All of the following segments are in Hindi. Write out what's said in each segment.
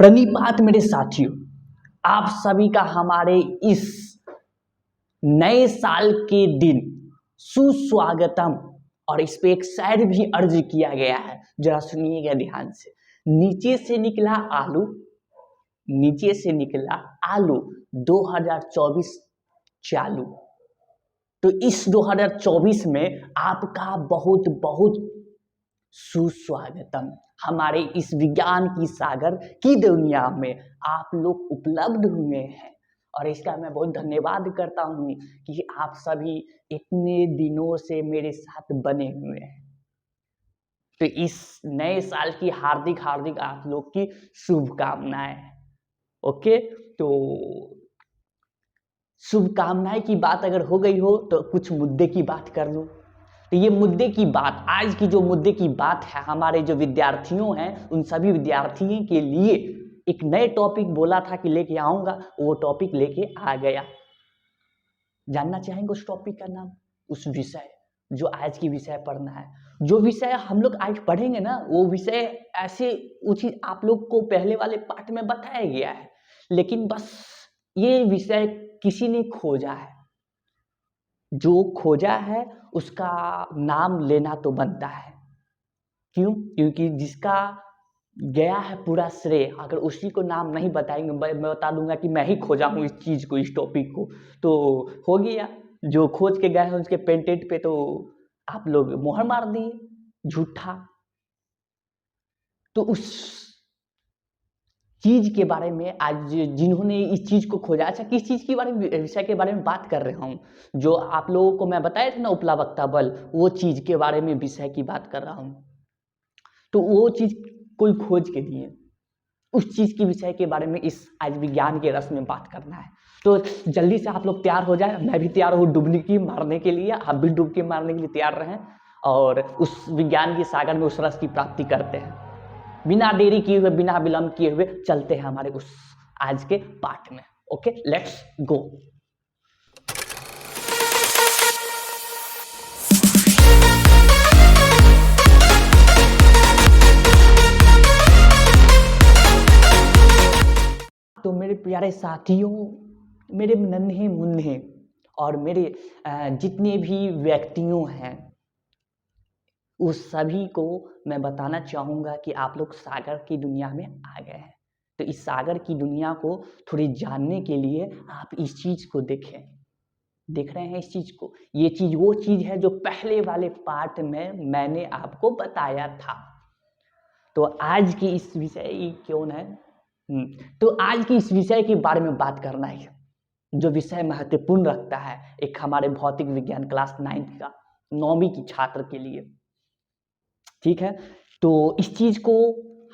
प्रणिपात मेरे साथियों, आप सभी का हमारे इस नए साल के दिन सुस्वागतम। और इस पे एक शायर भी अर्ज किया गया है, जरा सुनिएगा ध्यान से। नीचे से निकला आलू, नीचे से निकला आलू, 2024 चालू। तो इस 2024 में आपका बहुत बहुत सुस्वागतम। हमारे इस विज्ञान की सागर की दुनिया में आप लोग उपलब्ध हुए हैं और इसका मैं बहुत धन्यवाद करता हूँ कि आप सभी इतने दिनों से मेरे साथ बने हुए हैं। तो इस नए साल की हार्दिक हार्दिक आप लोग की शुभकामनाएं। ओके, तो शुभकामनाएं की बात अगर हो गई हो तो कुछ मुद्दे की बात कर लो। तो ये मुद्दे की बात, आज की जो मुद्दे की बात है, हमारे जो विद्यार्थियों हैं उन सभी विद्यार्थियों के लिए एक नए टॉपिक बोला था कि लेके आऊंगा, वो टॉपिक लेके आ गया। जानना चाहेंगे उस टॉपिक का नाम, उस विषय जो आज की विषय पढ़ना है। जो विषय हम लोग आज पढ़ेंगे ना, वो विषय ऐसे उचित आप लोग को पहले वाले पार्ट में बताया गया है, लेकिन बस ये विषय किसी ने खोजा है। जो खोजा है उसका नाम लेना तो बनता है। क्यों? क्योंकि जिसका गया है पूरा श्रेय, अगर उसी को नाम नहीं बताएंगे, मैं बता दूंगा कि मैं ही खोजा हूँ इस चीज को, इस टॉपिक को, तो हो गया। जो खोज के गए हैं उसके पेटेंट पे तो आप लोग मोहर मार दिए, झूठा। तो उस चीज के बारे में आज जिन्होंने इस चीज को खोजा, अच्छा किस चीज के बारे में, विषय के बारे में बात कर रहा हूँ, जो आप लोगों को मैं बताया था ना, उपलावक्ता बल, वो चीज के बारे में विषय की बात कर रहा हूँ। तो वो चीज कोई खोज के दिए, उस चीज की विषय के बारे में इस आज विज्ञान के रस में बात करना है। तो जल्दी से आप लोग तैयार हो जाए, मैं भी तैयार हूँ डुबकी मारने के लिए, आप भी डुबकी मारने के लिए तैयार रहें और उस विज्ञान की सागर में उस रस की प्राप्ति करते हैं। बिना देरी किए हुए, बिना विलंब किए हुए चलते हैं हमारे उस आज के पाठ में। Okay, let's go. तो मेरे प्यारे साथियों, मेरे नन्हे मुन्ने और मेरे जितने भी व्यक्तियों हैं, उस सभी को मैं बताना चाहूँगा कि आप लोग सागर की दुनिया में आ गए हैं। तो इस सागर की दुनिया को थोड़ी जानने के लिए आप इस चीज़ को देखें। देख रहे हैं इस चीज़ को? ये चीज़ वो चीज़ है जो पहले वाले पार्ट में मैंने आपको बताया था। तो आज की इस विषय क्यों है, तो आज की इस विषय के बारे में बात करना है, जो विषय महत्वपूर्ण रखता है एक हमारे भौतिक विज्ञान क्लास 9 का, 9वीं की छात्र के लिए। ठीक है, तो इस चीज को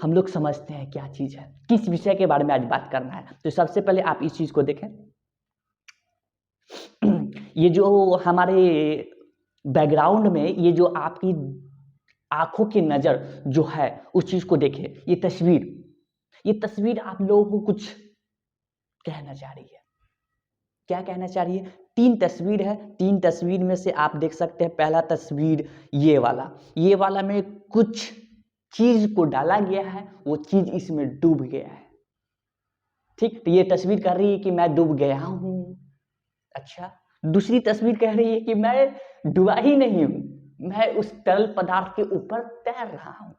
हम लोग समझते हैं क्या चीज है, किस विषय के बारे में आज बात करना है। तो सबसे पहले आप इस चीज को देखें, ये जो हमारे बैकग्राउंड में ये जो आपकी आंखों की नजर जो है उस चीज को देखें। ये तस्वीर आप लोगों को कुछ कहना चाह रही है। क्या कहना चाह रही है? 3 तस्वीर है, 3 तस्वीर में से आप देख सकते हैं पहला तस्वीर ये वाला में कुछ चीज को डाला गया है, वो चीज इसमें डूब गया है। ठीक, तो ये तस्वीर कह रही है कि मैं डूब गया हूं। अच्छा, दूसरी तस्वीर कह रही है कि मैं डूबा ही नहीं हूं, मैं उस तरल पदार्थ के ऊपर तैर रहा हूं।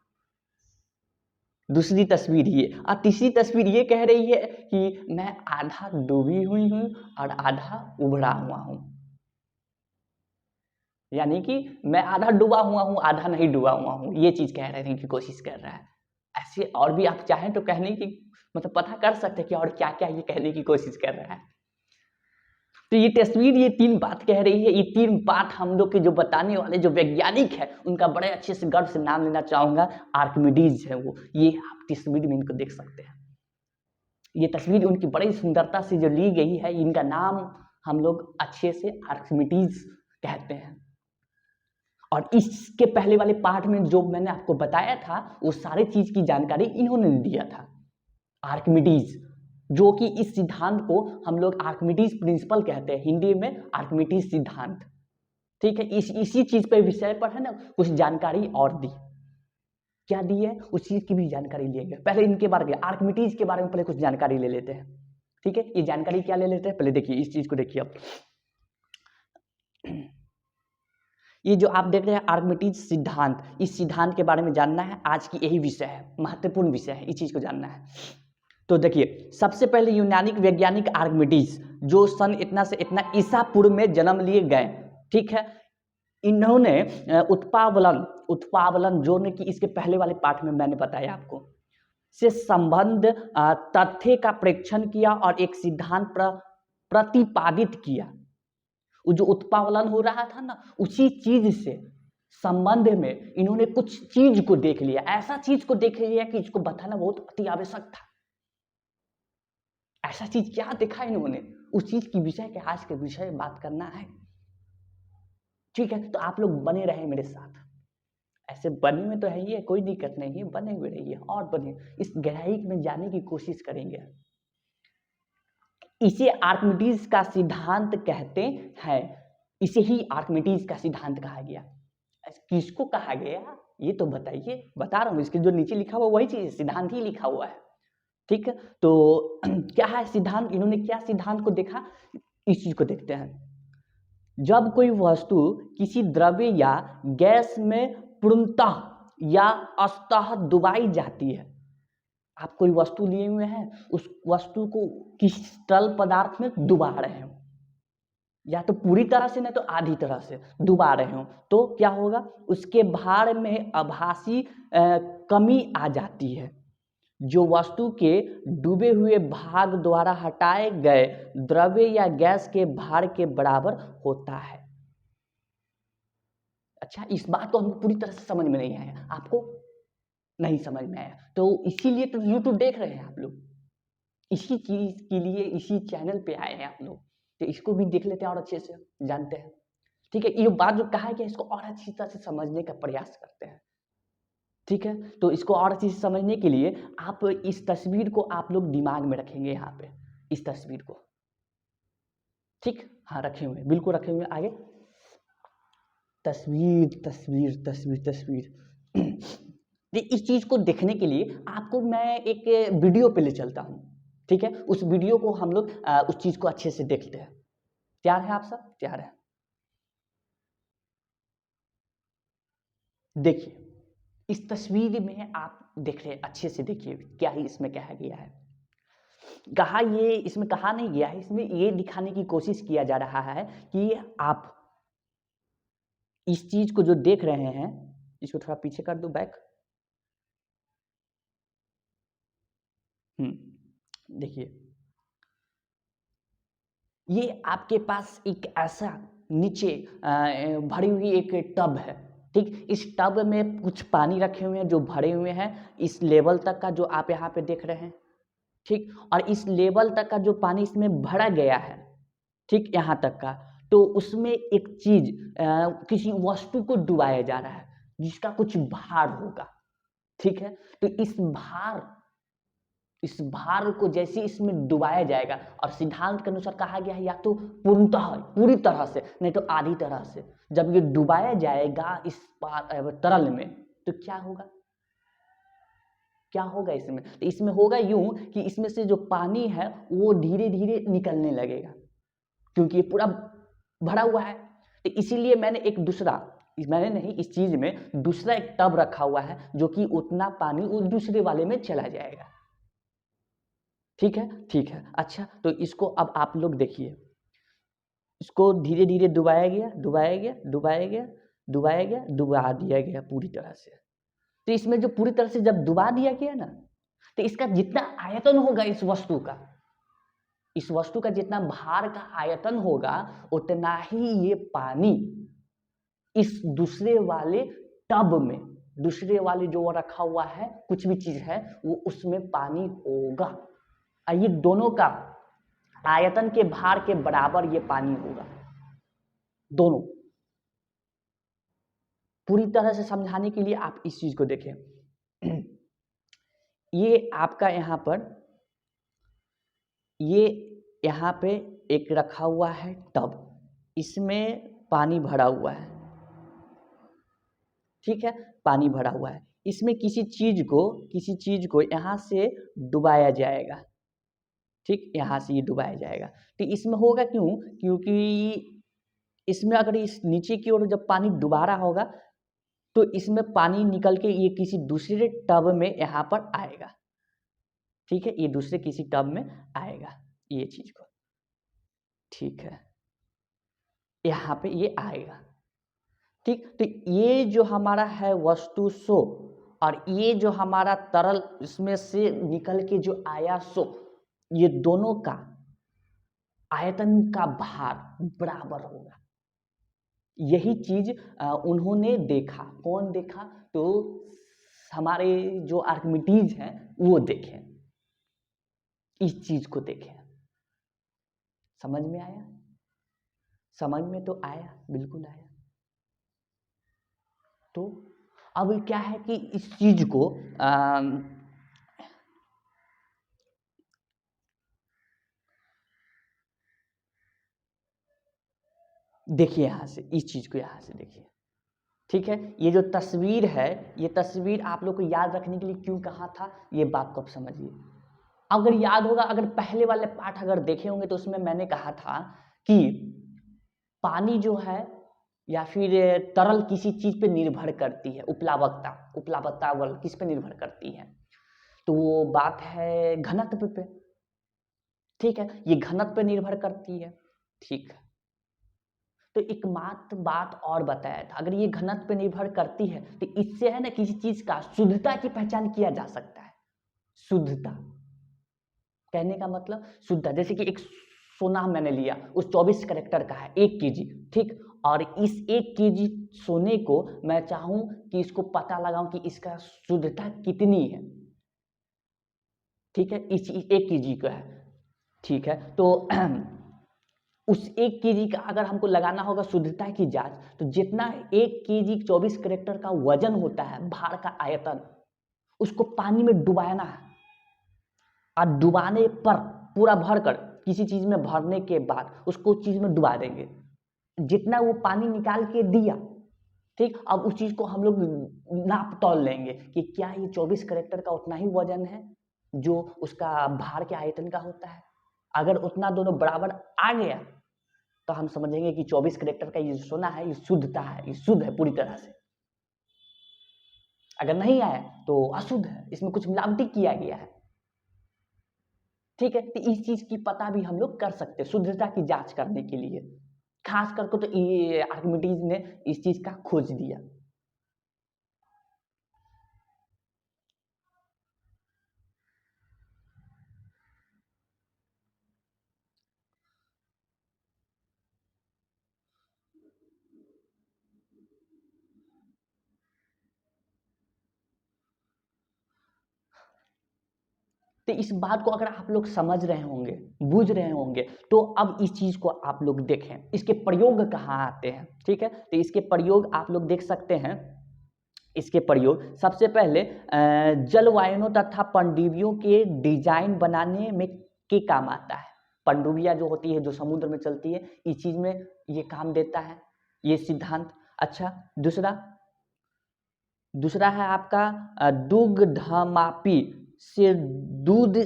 दूसरी तस्वीर ये, और तीसरी तस्वीर ये कह रही है कि मैं आधा डूबी हुई हूं और आधा उभरा हुआ हूं। यानी कि मैं आधा डूबा हुआ हूं, आधा नहीं डूबा हुआ हूं, ये चीज कह रहे की कोशिश कर रहा है। ऐसे और भी आप चाहें तो कहने की मतलब पता कर सकते हैं कि और क्या क्या ये कहने की कोशिश कर रहा है। तो ये तस्वीर ये 3 बात कह रही है। ये 3 बात हम लोग के जो बताने वाले जो वैज्ञानिक है उनका बड़े अच्छे से गर्व से नाम लेना चाहूंगा, आर्किमिडीज है वो। ये आप तस्वीर में इनको देख सकते हैं। ये तस्वीर उनकी बड़ी सुंदरता से जो ली गई है, इनका नाम हम लोग अच्छे से आर्किमिडीज कहते हैं। और इसके पहले वाले पार्ट में जो मैंने आपको बताया था वो सारी चीज की जानकारी इन्होंने दिया था, आर्किमिडीज, जो कि इस सिद्धांत को हम लोग आर्किमिडीज प्रिंसिपल कहते हैं, हिंदी में आर्किमिडीज सिद्धांत। ठीक है, इसी चीज पे विषय पर है ना कुछ जानकारी और दी। क्या दी है उस चीज की भी जानकारी लेंगे। पहले इनके बारे में, आर्किमिडीज के बारे में पहले कुछ जानकारी ले लेते हैं। ठीक है, ये जानकारी क्या ले लेते हैं, पहले देखिए इस चीज को देखिए अब। ये जो आप देख रहे हैं आर्किमिडीज सिद्धांत, इस सिद्धांत के बारे में जानना है, आज की यही विषय है, महत्वपूर्ण विषय है, इस चीज को जानना है। तो देखिए सबसे पहले यूनानी वैज्ञानिक आर्किमिडीज, जो सन इतना से इतना ईसा पूर्व में जन्म लिए गए। ठीक है, इन्होंने उत्पावलन जो ने कि इसके पहले वाले पाठ में मैंने बताया आपको, से संबंध तथ्य का परीक्षण किया और एक सिद्धांत प्रतिपादित किया। वो जो उत्पावलन हो रहा था ना, उसी चीज से संबंध में इन्होंने कुछ चीज को देख लिया, ऐसा चीज को देख लिया कि इसको बताना बहुत अति आवश्यक था। ऐसा चीज क्या देखा इन्होंने, उस चीज की विषय के आज के विषय में बात करना है। ठीक है, तो आप लोग बने रहे मेरे साथ, ऐसे बने में तो है ही है, कोई दिक्कत नहीं है, बने हुए रहिए और बने, इस गहराई में जाने की कोशिश करेंगे। इसे आर्किमिडीज का सिद्धांत कहते हैं, इसे ही आर्किमिडीज का सिद्धांत कहा गया। किसको कहा गया ये तो बताइए, बता रहा हूं, इसके जो नीचे लिखा हुआ वही चीज, सिद्धांत ही लिखा हुआ है। ठीक है, तो क्या है सिद्धांत, इन्होंने क्या सिद्धांत को देखा, इस चीज को देखते हैं। जब कोई वस्तु किसी द्रव्य या गैस में पूर्णतः या अंशतः डुबाई जाती है, आप कोई वस्तु लिए हुए हैं, उस वस्तु को किसी तरल पदार्थ में डुबा रहे हो, या तो पूरी तरह से नहीं तो आधी तरह से डुबा रहे हो, तो क्या होगा, उसके भार में आभासी कमी आ जाती है, जो वस्तु के डूबे हुए भाग द्वारा हटाए गए द्रव्य या गैस के भार के बराबर होता है। अच्छा, इस बात को हमको पूरी तरह से समझ में नहीं आया, आपको नहीं समझ में आया, तो इसीलिए तो यूट्यूब देख रहे हैं आप लोग, इसी चीज के लिए इसी चैनल पे आए हैं आप लोग, तो इसको भी देख लेते हैं और अच्छे से जानते हैं। ठीक है, ये बात जो कहा गया इसको और अच्छी तरह से समझने का प्रयास करते हैं। ठीक है, तो इसको और अच्छी से समझने के लिए आप इस तस्वीर को आप लोग दिमाग में रखेंगे, यहाँ पे इस तस्वीर को। ठीक, हाँ रखे हुए, बिल्कुल रखे हुए। आगे तस्वीर तस्वीर तस्वीर तस्वीर इस चीज को देखने के लिए आपको मैं एक वीडियो पे ले चलता हूँ। ठीक है, उस वीडियो को हम लोग उस चीज को अच्छे से देखते हैं। तैयार है आप सब, तैयार है? देखिए इस तस्वीर में आप देख रहे हैं, अच्छे से देखिए क्या ही इसमें कहा गया है। कहा ये इसमें कहा नहीं गया है, इसमें ये दिखाने की कोशिश किया जा रहा है कि आप इस चीज को जो देख रहे हैं, इसको थोड़ा पीछे कर दो, बैक। देखिए ये आपके पास एक ऐसा नीचे भरी हुई एक टब है। ठीक, इस टब में कुछ पानी रखे हुए हैं जो भरे हुए हैं, इस लेवल तक का जो आप यहाँ पे देख रहे हैं। ठीक, और इस लेवल तक का जो पानी इसमें भरा गया है, ठीक यहाँ तक का, तो उसमें एक चीज किसी वस्तु को डुबाया जा रहा है जिसका कुछ भार होगा। ठीक है, तो इस भार को जैसे इसमें डुबाया जाएगा, और सिद्धांत के अनुसार कहा गया है या तो पूर्णतः पूरी तरह से नहीं तो आधी तरह से, जब ये डुबाया जाएगा इस तरल में, तो क्या होगा, क्या होगा इसमें, तो इसमें होगा यूं कि इसमें से जो पानी है वो धीरे धीरे निकलने लगेगा, क्योंकि ये पूरा भरा हुआ है। तो इसीलिए मैंने नहीं, इस चीज में दूसरा एक टब रखा हुआ है जो कि उतना पानी उस दूसरे वाले में चला जाएगा। ठीक है, ठीक है। अच्छा, तो इसको अब आप लोग देखिए, इसको धीरे धीरे डुबाया गया, डुबाया गया, डुबाया गया, डुबाया गया, डुबा दिया गया पूरी तरह से। तो इसमें जो पूरी तरह से जब डुबा दिया गया ना, तो इसका जितना आयतन होगा इस वस्तु का जितना भार का आयतन होगा, उतना ही ये पानी इस दूसरे वाले टब में, दूसरे वाले जो वो रखा हुआ है कुछ भी चीज है, वो उसमें पानी होगा। ये दोनों का आयतन के भार के बराबर ये पानी होगा, दोनों। पूरी तरह से समझाने के लिए आप इस चीज को देखें। ये आपका यहाँ पे एक रखा हुआ है टब, इसमें पानी भरा हुआ है। ठीक है, पानी भरा हुआ है, इसमें किसी चीज को यहाँ से डुबाया जाएगा, ठीक, यहाँ से ये डुबाया जाएगा। तो इसमें होगा क्यों? क्योंकि इसमें अगर इस नीचे की ओर जब पानी डुबा रहा होगा तो इसमें पानी निकल के ये किसी दूसरे टब में यहाँ पर आएगा, ठीक है, ये दूसरे किसी टब में आएगा ये चीज को, ठीक है, यहाँ पे ये आएगा, ठीक। तो ये जो हमारा है वस्तु सो और ये जो हमारा तरल इसमें से निकल के जो आया सो, ये दोनों का आयतन का भार बराबर होगा। यही चीज उन्होंने देखा। कौन देखा? तो हमारे जो आर्किमिडीज हैं वो देखे, इस चीज को देखे। समझ में आया? समझ में तो आया, बिल्कुल आया। तो अब क्या है कि इस चीज को देखिए यहाँ से, इस चीज को यहाँ से देखिए, ठीक है। ये जो तस्वीर है, ये तस्वीर आप लोग को याद रखने के लिए क्यों कहा था, ये बात को आप समझिए। अगर याद होगा, अगर पहले वाले पाठ अगर देखे होंगे तो उसमें मैंने कहा था कि पानी जो है या फिर तरल किसी चीज पे निर्भर करती है, उपलावकता बल किस पे निर्भर करती है? तो वो बात है घनत्व पे, ठीक है, ये घनत्व पे निर्भर करती है, ठीक है। तो एक मात्र बात और बताया था, अगर ये घनत्व पे निर्भर करती है तो इससे है ना किसी चीज का शुद्धता की पहचान किया जा सकता है। शुद्धता कहने का मतलब शुद्धता, जैसे कि एक सोना मैंने लिया, उस 24 कैरेक्टर का है 1 केजी, ठीक, और इस 1 केजी सोने को मैं चाहूं कि इसको पता लगाऊं कि इसका शुद्धता कितनी है, ठीक है, इस 1 केजी का है, ठीक है। तो उस 1 केजी का अगर हमको लगाना होगा शुद्धता की जांच, तो जितना 1 केजी 24 कैरेक्टर का वजन होता है, भार का आयतन, उसको पानी में डुबाना है और डुबाने पर पूरा भर कर किसी चीज में भरने के बाद उसको चीज में डुबा देंगे, जितना वो पानी निकाल के दिया, ठीक। अब उस चीज को हम लोग नाप तौल लेंगे कि क्या ये 24 कैरेक्टर का उतना ही वजन है जो उसका भार के आयतन का होता है। अगर उतना दोनों बराबर आ गया तो हम समझेंगे कि 24 कैरेक्टर का ये सोना है, ये शुद्धता है, ये शुद्ध है पूरी तरह से। अगर नहीं आया तो अशुद्ध है, इसमें कुछ मिलावटी किया गया है, ठीक है। तो इस चीज की पता भी हम लोग कर सकते हैं शुद्धता की जांच करने के लिए, खास करके तो ये आर्किमिडीज ने इस चीज का खोज दिया। तो इस बात को अगर आप लोग समझ रहे होंगे, बुझ रहे होंगे, तो अब इस चीज को आप लोग देखें, इसके प्रयोग कहाँ आते हैं, ठीक है। तो इसके प्रयोग आप लोग देख सकते हैं। इसके प्रयोग सबसे पहले जलवायनों तथा पनडुब्बियों के डिजाइन बनाने में के काम आता है। पनडुब्बियां जो होती है, जो समुद्र में चलती है, इस चीज में ये काम देता है ये सिद्धांत। अच्छा, दूसरा है आपका दुग्धमापी से दूध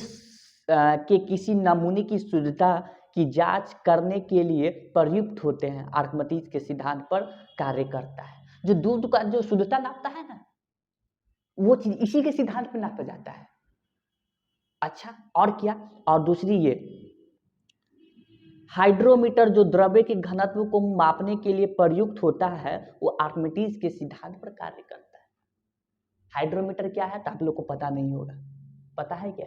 के किसी नमूने की शुद्धता की जांच करने के लिए प्रयुक्त होते हैं। आर्किमिडीज के सिद्धांत पर कार्य करता है। जो दूध का जो शुद्धता नापता है ना, वो चीज इसी के सिद्धांत पर नापा जाता है। अच्छा, और क्या? और दूसरी ये हाइड्रोमीटर जो द्रव्य के घनत्व को मापने के लिए प्रयुक्त होता है, वो आर्किमिडीज के सिद्धांत पर कार्य करता है। हाइड्रोमीटर क्या है तो आप लोग को पता नहीं होगा, पता है क्या?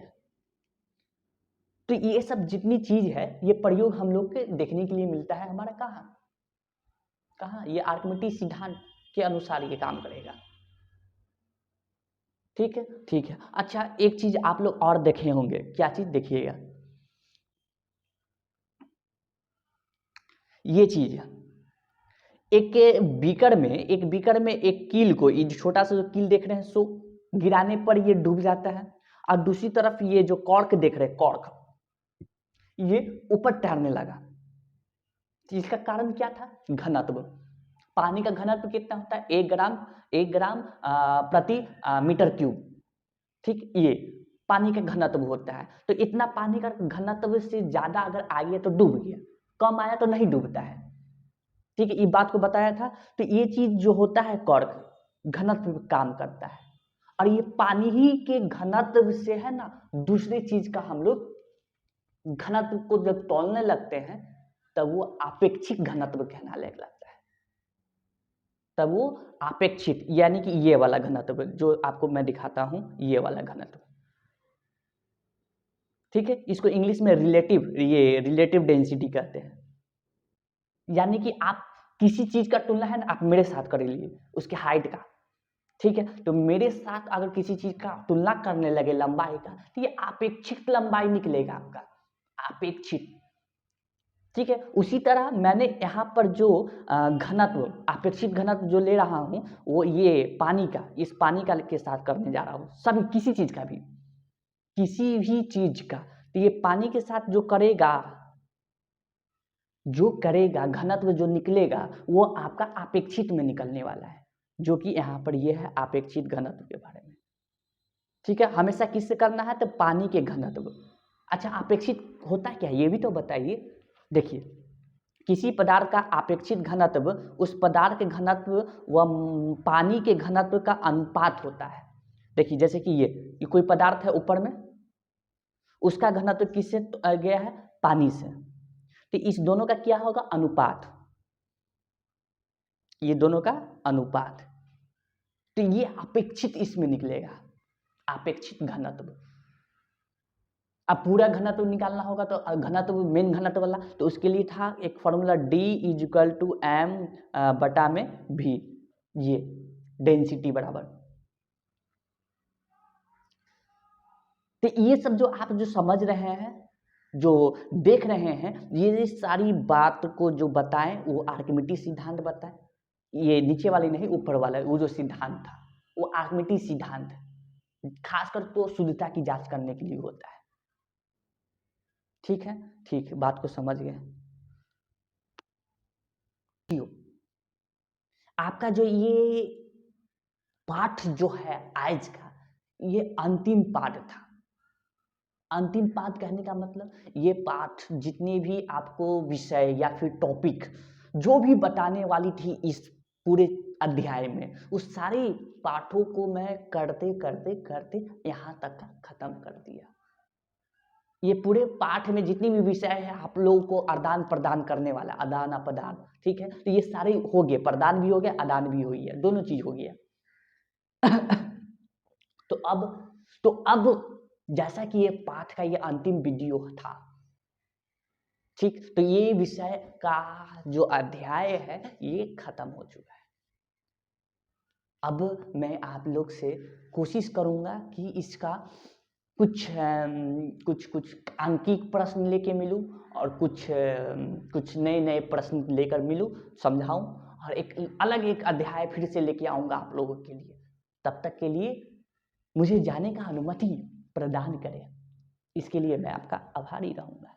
तो ये सब जितनी चीज है, ये प्रयोग हम लोग के देखने के लिए मिलता है हमारा कहाँ ये आर्किमिडीज सिद्धांत के अनुसार ये काम करेगा, ठीक है, ठीक है। अच्छा, एक चीज आप लोग और देखे होंगे, क्या चीज देखिएगा, ये चीज है। एक बीकर में एक कील को, ये छोटा सा जो कील देख रहे हैं, सो गिराने पर ये डूब जाता है, और दूसरी तरफ ये जो कॉर्क देख रहे हैं, कॉर्क ये ऊपर तैरने लगा। इसका कारण क्या था? घनत्व। पानी का घनत्व कितना होता है? 1 ग्राम प्रति मीटर क्यूब। ठीक, ये पानी का घनत्व होता है। तो इतना पानी का घनत्व से ज्यादा अगर आ गया तो डूब गया, कम आया तो नहीं डूबता है। ठीक है, ये बात को बताया था। तो ये चीज जो होता है कॉर्क घनत्व पे काम करता है, और ये पानी ही के घनत्व से है ना दूसरी चीज का हम लोग घनत्व को जब तौलने लगते हैं तब वो आपेक्षिक घनत्व कहना लगता है। तब वो आपेक्षिक यानी कि ये वाला घनत्व जो आपको मैं दिखाता हूं, ये वाला घनत्व। ठीक है, इसको इंग्लिश में रिलेटिव डेंसिटी कहते हैं। यानी कि आप किसी चीज का तुलना है ना, आप मेरे साथ कर लीजिए उसके हाइट का। ठीक है, तो मेरे साथ अगर किसी चीज का तुलना करने लगे लंबाई का, तो ये आपेक्षिक लंबाई निकलेगा आपका, आपेक्षिक। ठीक है, उसी तरह मैंने यहाँ पर जो घनत्व आपेक्षिक घनत्व जो ले रहा हूँ वो ये पानी का, इस पानी का के साथ करने जा रहा हूँ। सभी किसी चीज का भी, किसी भी चीज का, तो ये पानी के साथ जो करेगा घनत्व जो निकलेगा वो आपका अपेक्षित में निकलने वाला है, जो कि यहाँ पर ये है अपेक्षित घनत्व के बारे में। ठीक है, हमेशा किससे करना है? तो पानी के घनत्व। अच्छा, अपेक्षित होता क्या है ये भी तो बताइए। देखिए, किसी पदार्थ का अपेक्षित घनत्व उस पदार्थ के घनत्व व पानी के घनत्व का अनुपात होता है। देखिए, जैसे कि ये कोई पदार्थ है ऊपर में, उसका घनत्व किससे गया है? पानी से। तो इस दोनों का क्या होगा? अनुपात, ये दोनों का अनुपात। तो ये अपेक्षित इसमें निकलेगा, अपेक्षित घनत्व। अब पूरा घनत्व निकालना होगा तो घनत्व मेन घनत्व वाला, तो उसके लिए था एक फॉर्मूला D=m/v, ये डेंसिटी बराबर। तो ये सब जो आप जो समझ रहे हैं, जो देख रहे हैं, ये सारी बात को जो बताएं वो आर्किमिडीज सिद्धांत बताएं। ये नीचे वाले नहीं, ऊपर वाला वो जो सिद्धांत था वो आर्किमिडीज सिद्धांत है, खासकर तो शुद्धता की जांच करने के लिए होता है। ठीक है, ठीक है, बात को समझ गए। आपका जो ये पाठ जो है आज का, ये अंतिम पाठ था। अंतिम पाठ कहने का मतलब ये पाठ जितने भी आपको विषय या फिर टॉपिक जो भी बताने वाली थी इस पूरे अध्याय में, उस सारे पाठों को मैं करते करते करते यहाँ तक का खत्म कर दिया। ये पूरे पाठ में जितनी भी विषय है आप लोगों को आदान प्रदान करने वाला, आदान अप्रदान। ठीक है, तो ये सारे हो गए, प्रदान भी हो गया, आदान भी हो गया, दोनों चीज हो गया। तो अब जैसा कि ये पाठ का ये अंतिम वीडियो था, ठीक, तो ये विषय का जो अध्याय है ये खत्म हो चुका है। अब मैं आप लोग से कोशिश करूंगा कि इसका कुछ अंकिक प्रश्न लेके मिलूं और कुछ नए प्रश्न लेकर मिलूं, समझाऊं, और एक अध्याय फिर से लेके आऊंगा आप लोगों के लिए। तब तक के लिए मुझे जाने का अनुमति प्रदान करें, इसके लिए मैं आपका आभारी रहूंगा।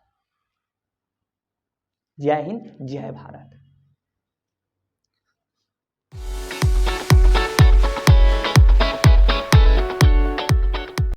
जय हिंद, जय भारत।